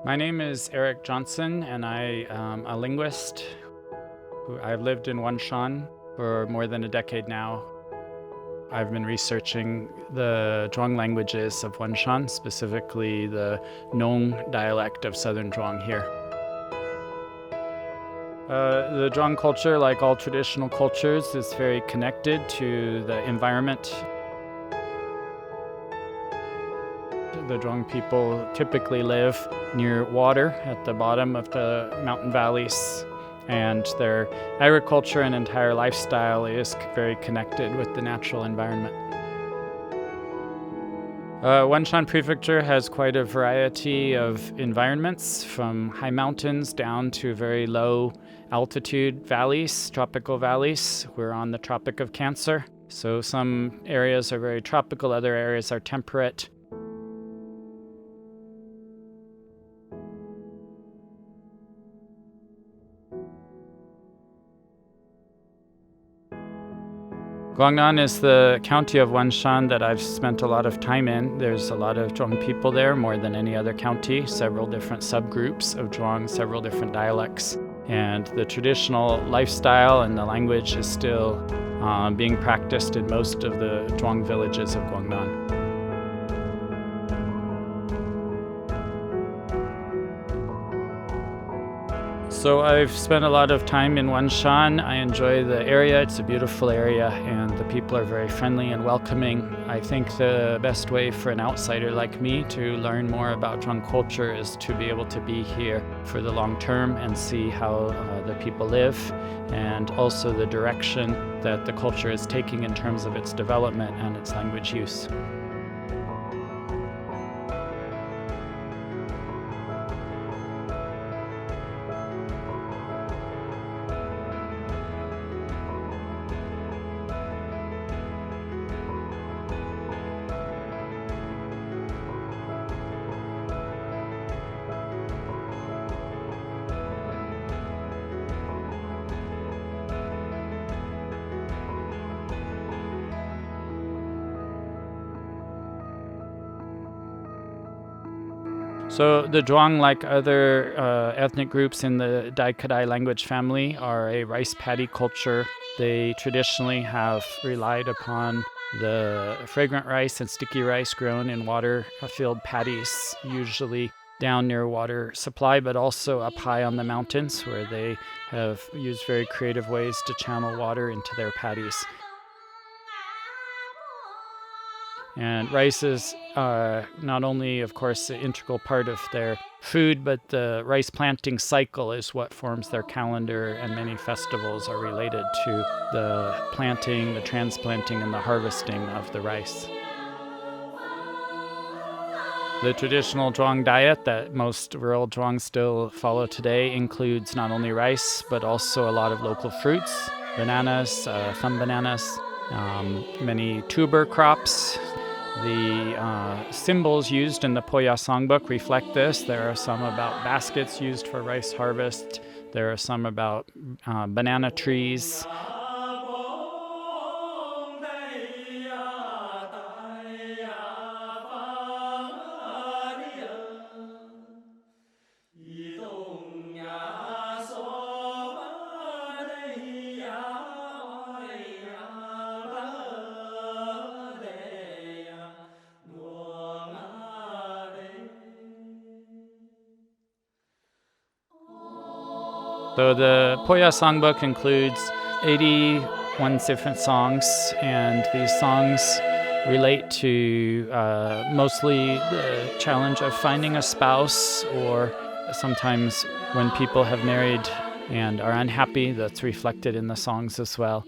My name is Eric Johnson, and I am a linguist. I've lived in Wanshan for more than a decade now. I've been researching the Zhuang languages of Wanshan, specifically the Nong dialect of southern Zhuang here. The Zhuang culture, like all traditional cultures, is very connected to the environment. The Zhuang people typically live near water at the bottom of the mountain valleys, and their agriculture and entire lifestyle is very connected with the natural environment. Wanshan Prefecture has quite a variety of environments, from high mountains down to very low altitude valleys, tropical valleys. We're on the Tropic of Cancer, so some areas are very tropical, other areas are temperate. Guangnan is the county of Wanshan that I've spent a lot of time in. There's a lot of Zhuang people there, more than any other county, several different subgroups of Zhuang, several different dialects. And the traditional lifestyle and the language is still being practiced in most of the Zhuang villages of Guangnan. So I've spent a lot of time in Wanshan. I enjoy the area. It's a beautiful area, and the people are very friendly and welcoming. I think the best way for an outsider like me to learn more about Zhuang culture is to be able to be here for the long term and see how the people live, and also the direction that the culture is taking in terms of its development and its language use. So the Zhuang, like other ethnic groups in the Dai-Kadai language family, are a rice paddy culture. They traditionally have relied upon the fragrant rice and sticky rice grown in water-filled paddies, usually down near water supply, but also up high on the mountains, where they have used very creative ways to channel water into their paddies. And rice is not only, of course, an integral part of their food, but the rice planting cycle is what forms their calendar, and many festivals are related to the planting, the transplanting, and the harvesting of the rice. The traditional Zhuang diet that most rural Zhuang still follow today includes not only rice, but also a lot of local fruits, bananas, thumb bananas, many tuber crops. The symbols used in the Po Ya songbook reflect this. There are some about baskets used for rice harvest. There are some about banana trees. So the Po Ya songbook includes 81 different songs, and these songs relate to mostly the challenge of finding a spouse, or sometimes when people have married and are unhappy. That's reflected in the songs as well.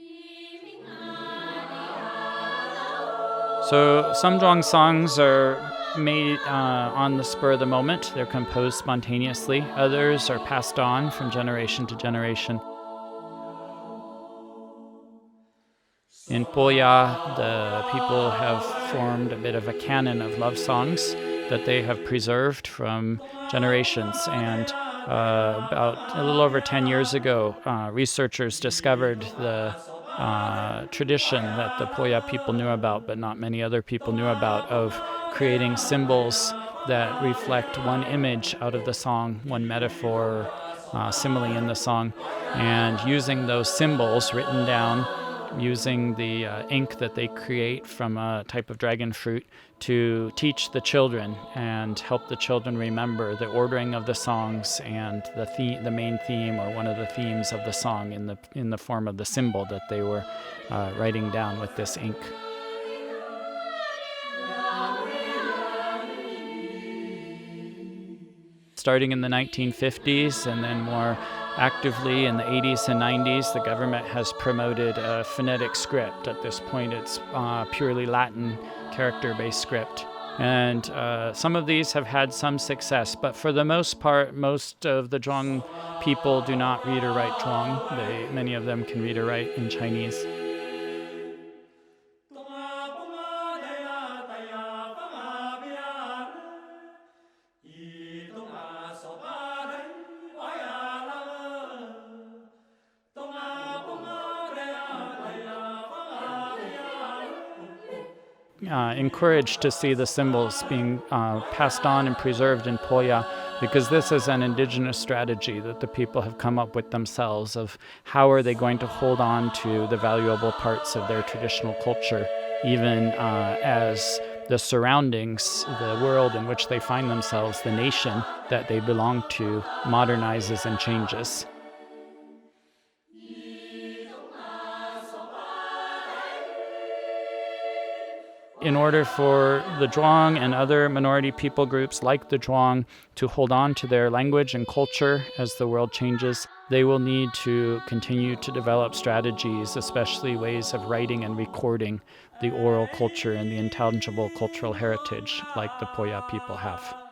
So some Zhuang songs are made on the spur of the moment. They're composed spontaneously. Others are passed on from generation to generation. In Po Ya, the people have formed a bit of a canon of love songs that they have preserved from generations. And about a little over 10 years ago, researchers discovered the tradition that the Po Ya people knew about, but not many other people knew about, of creating symbols that reflect one image out of the song, one metaphor, simile in the song, and using those symbols written down, using the ink that they create from a type of dragon fruit to teach the children and help the children remember the ordering of the songs and the main theme or one of the themes of the song in the form of the symbol that they were writing down with this ink. Starting in the 1950s and then more actively in the 80s and 90s, the government has promoted a phonetic script. At this point, it's purely Latin character-based script. And some of these have had some success, but for the most part, most of the Zhuang people do not read or write Zhuang. Many of them can read or write in Chinese. Encouraged to see the symbols being passed on and preserved in Poya, because this is an indigenous strategy that the people have come up with themselves of how are they going to hold on to the valuable parts of their traditional culture, even as the surroundings, the world in which they find themselves, the nation that they belong to, modernizes and changes. In order for the Zhuang and other minority people groups like the Zhuang to hold on to their language and culture as the world changes, they will need to continue to develop strategies, especially ways of writing and recording the oral culture and the intangible cultural heritage like the Poya people have.